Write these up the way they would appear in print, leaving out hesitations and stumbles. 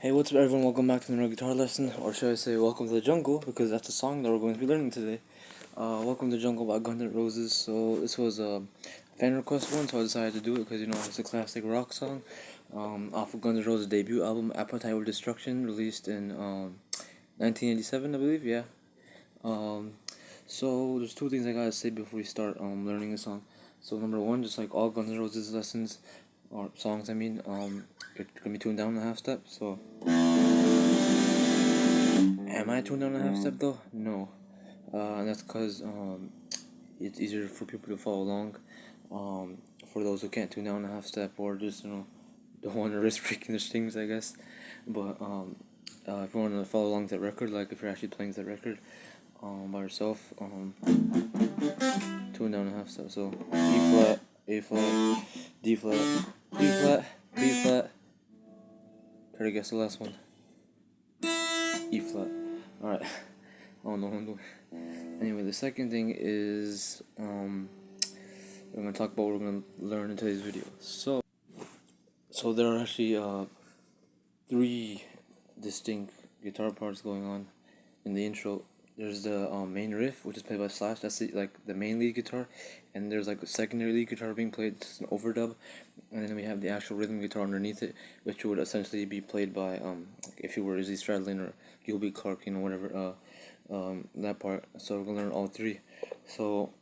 Hey, what's up, everyone? Welcome back to another guitar lesson, or should I say, welcome to the jungle, because that's the song that we're going to be learning today. Welcome to the Jungle by Guns N' Roses. So this was a fan request one, so I decided to do it because it's a classic rock song, off of Guns N' Roses' debut album, Appetite for Destruction, released in 1987, I believe. Yeah. So there's two things I gotta say before we start learning the song. So number one, just like all Guns N' Roses lessons or songs, it's gonna be tuned down a half step. So am I tuned down a half step though? No. And that's because it's easier for people to follow along. For those who can't tune down a half step or just don't want to risk breaking the strings, I guess. But if you want to follow along to that record, like if you're actually playing that record by yourself, tune down a half step. So E flat, A flat, D flat, B flat, B flat. Try to guess the last one. E flat. Alright. Oh no, I'm doing. Anyway, the second thing is we're gonna talk about what we're gonna learn in today's video. So there are actually three distinct guitar parts going on in the intro. There's the main riff, which is played by Slash. That's the main lead guitar, and there's like a secondary lead guitar being played. It's an overdub, and then we have the actual rhythm guitar underneath it, which would essentially be played by if you were Izzy Stradlin or Gilby Clarke, whatever that part. So we're gonna learn all three. So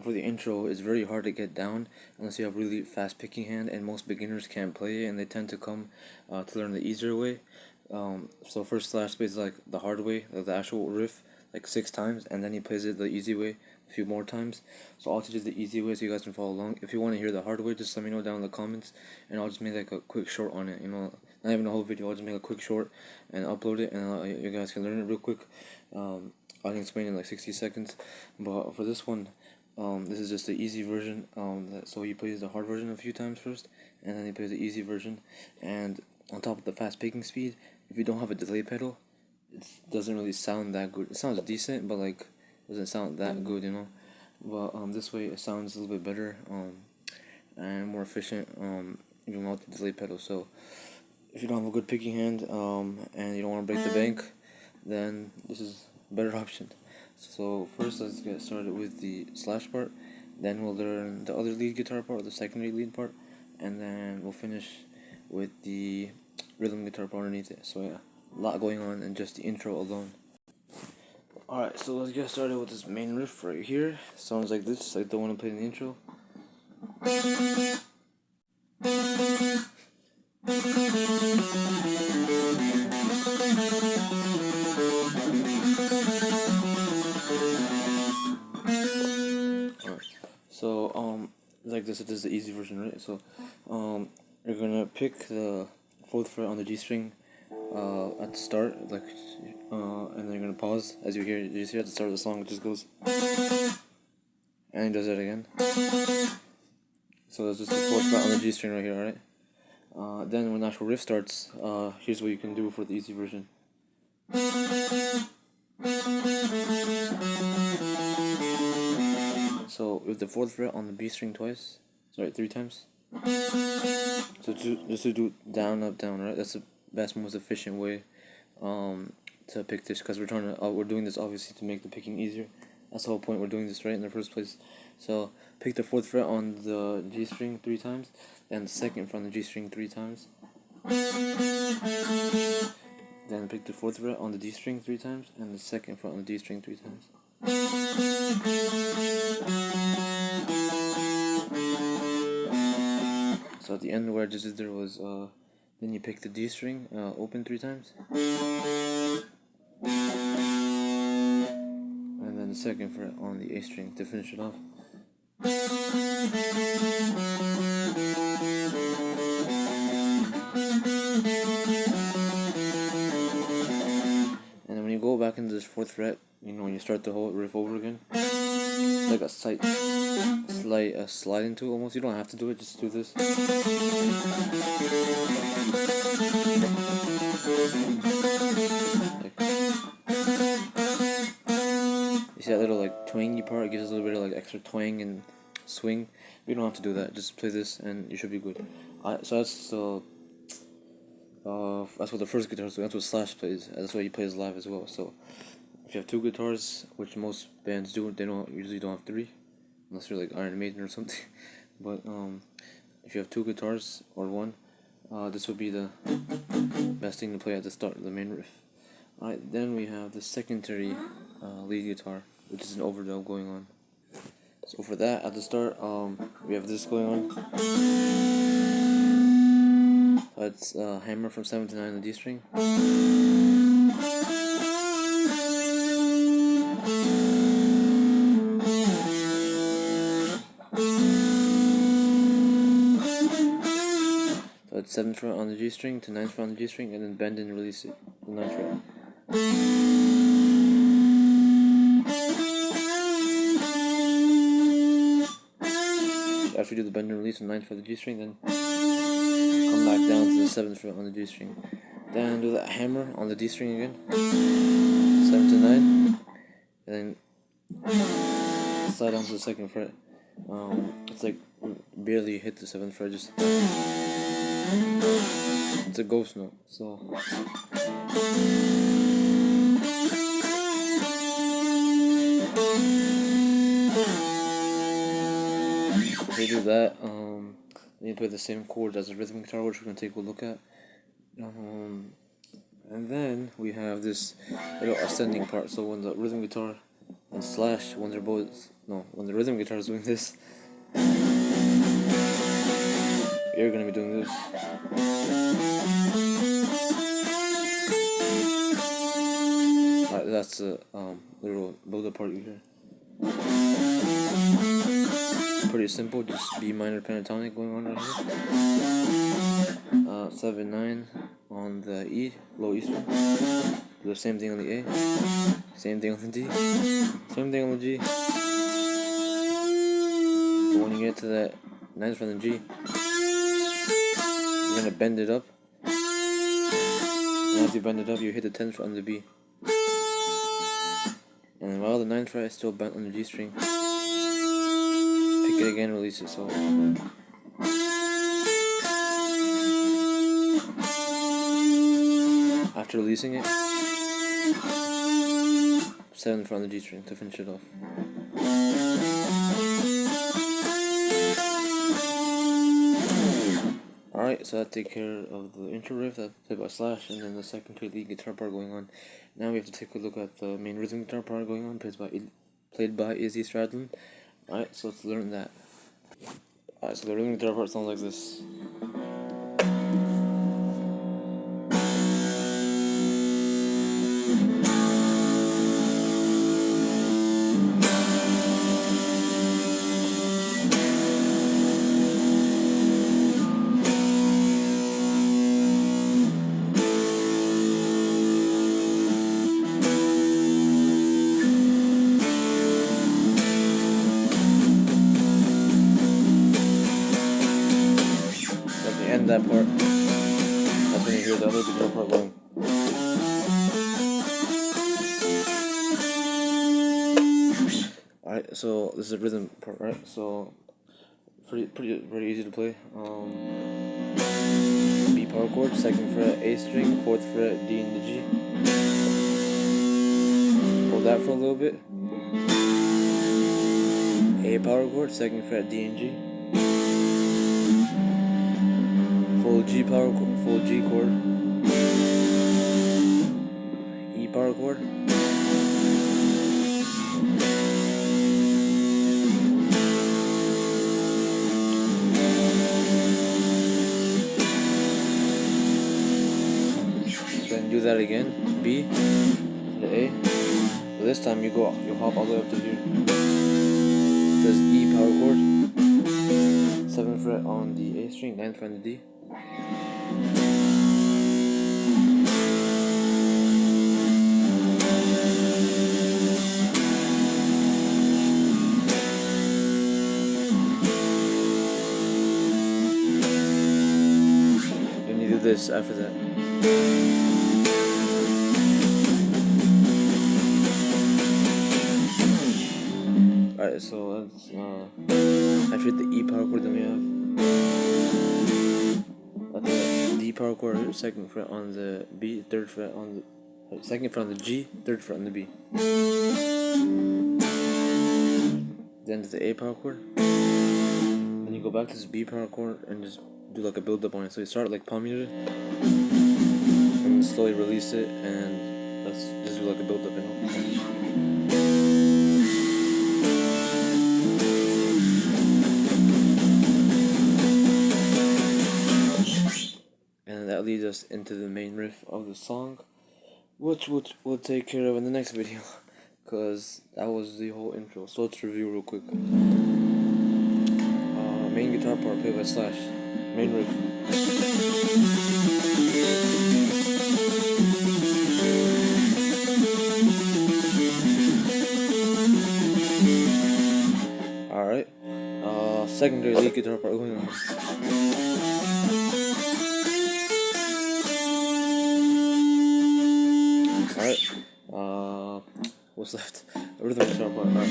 for the intro, it's very hard to get down unless you have really fast picking hand, and most beginners can't play it, and they tend to come to learn the easier way. So first Slash plays like the hard way, like the actual riff, like 6 times, and then he plays it the easy way a few more times. So I'll teach you the easy way so you guys can follow along. If you want to hear the hard way, just let me know down in the comments, and I'll just make like a quick short on it. Not even a whole video. I'll just make a quick short and upload it, and you guys can learn it real quick. I can explain it in like 60 seconds, but for this one, this is just the easy version. So he plays the hard version a few times first, and then he plays the easy version. And on top of the fast picking speed, if you don't have a delay pedal, it doesn't really sound that good. It sounds decent, but like doesn't sound that good, But this way it sounds a little bit better, and more efficient, even without the delay pedal. So if you don't have a good picking hand, and you don't want to break the bank, then this is a better option. So first, let's get started with the Slash part. Then we'll learn the other lead guitar part, the secondary lead part, and then we'll finish with the rhythm guitar part underneath it. So yeah, a lot going on in just the intro alone. Alright, so let's get started with this main riff right here. Sounds like this, like the one I played in the intro. Alright, so like this is the easy version, right? So you're gonna pick the 4th fret on the G string at the start, and then you're gonna pause as you hear. You see at the start of the song, it just goes, and he does that again. So that's just the 4th fret on the G string right here, alright? Then when the actual riff starts, here's what you can do for the easy version. So with the 4th fret on the B string 3 times. So just to do down, up, down, right? That's the best, most efficient way to pick this, because we're doing this obviously to make the picking easier. That's the whole point. We're doing this right in the first place. So pick the 4th fret on the G string 3 times, and the 2nd fret on the G string 3 times. Then pick the 4th fret on the D string 3 times, and the 2nd fret on the D string 3 times. So at the end where I just did there was then you pick the D string open 3 times. second fret on the A string to finish it off. And then when you go back into this 4th fret, you know, when you start the whole riff over again, like a slight slide into it almost. You don't have to do it, just do this. Like, you see that little like twangy part? It gives us a little bit of like extra twang and swing. You don't have to do that. Just play this and you should be good. So that's what the first guitar is doing. That's what Slash plays. That's why he plays live as well. So if you have 2 guitars, which most bands do, they usually don't have 3, unless you're like Iron Maiden or something. But if you have 2 guitars or 1, this would be the best thing to play at the start of the main riff. Alright, then we have the secondary lead guitar, which is an overdub going on. So for that, at the start, we have this going on. So it's hammer from 7 to 9 on the D string. So it's 7th fret on the G string to 9th fret on the G string, and then bend and release it, the 9th fret. After you do the bend and release on 9th fret of the G string, then come back down to the 7th fret on the D string. Then do that hammer on the D string again, 7 to 9, and then slide down to the 2nd fret. It's like barely hit the 7th fret, just it's a ghost note. So if you do that, then you play the same chords as the rhythm guitar, which we're gonna take a look at. And then we have this little ascending part. So when the rhythm guitar and Slash, when the rhythm guitar is doing this, you're gonna be doing this. That's the little build-up part you hear. Pretty simple, just B minor pentatonic going on right here. 7, 9 on the E, low E string. Do the same thing on the A, same thing on the D, same thing on the G. But when you get to that 9th fret on the G, you're gonna bend it up. And as you bend it up, you hit the 10th fret on the B. And while the 9th fret is still bent on the G string, pick it again, release it. So after releasing it, 7th fret on the G string to finish it off. Alright, so that takes care of the intro riff that's played by Slash, and then the secondary lead guitar part going on. Now we have to take a look at the main rhythm guitar part going on, played by Izzy Stradlin. Alright, so let's learn that. Alright, so the rhythm guitar part sounds like this. That part, that's when you hear the other guitar part going. Alright, so this is the rhythm part, right? So pretty easy to play. B power chord, 2nd fret A string, 4th fret D and the G. Hold that for a little bit. A power chord, 2nd fret D and G. Full G chord, E power chord, then do that again, B, to the A, this time you hop all the way up to here. It says E power chord, 7th fret on the A string, 9th fret on the D. And you do this after that. Alright, so let's after the E power chord, then we have the D power chord, 2nd fret on the B, 3rd fret on the 2nd fret on the G, 3rd fret on the B. Then to the A power chord. Then you go back to this B power chord and just do like a build up on it. So you start like palm muted and slowly release it, and let's just do like a build up, you know. And that leads us into the main riff of the song, which we'll take care of in the next video, because that was the whole intro. So let's review real quick. Main guitar part played by Slash. Main riff. Alright. Secondary lead guitar part going on. Alright. What's left? Rhythm guitar part. Alright.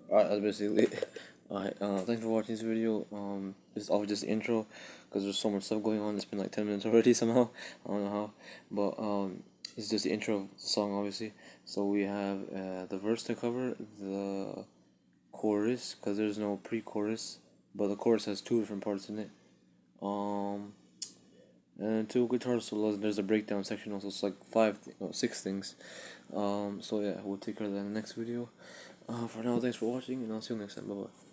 Alright, that's basically it. Alright, thanks for watching this video. This is all just the intro, because there's so much stuff going on. It's been like 10 minutes already somehow. I don't know how. But, it's just the intro of the song, obviously. So we have the verse to cover, the chorus, because there's no pre-chorus, but the chorus has 2 different parts in it. And 2 guitar solos. There's a breakdown section also. It's like 6 things. So yeah, we'll take care of that in the next video. For now, thanks for watching, and I'll see you next time. Bye bye.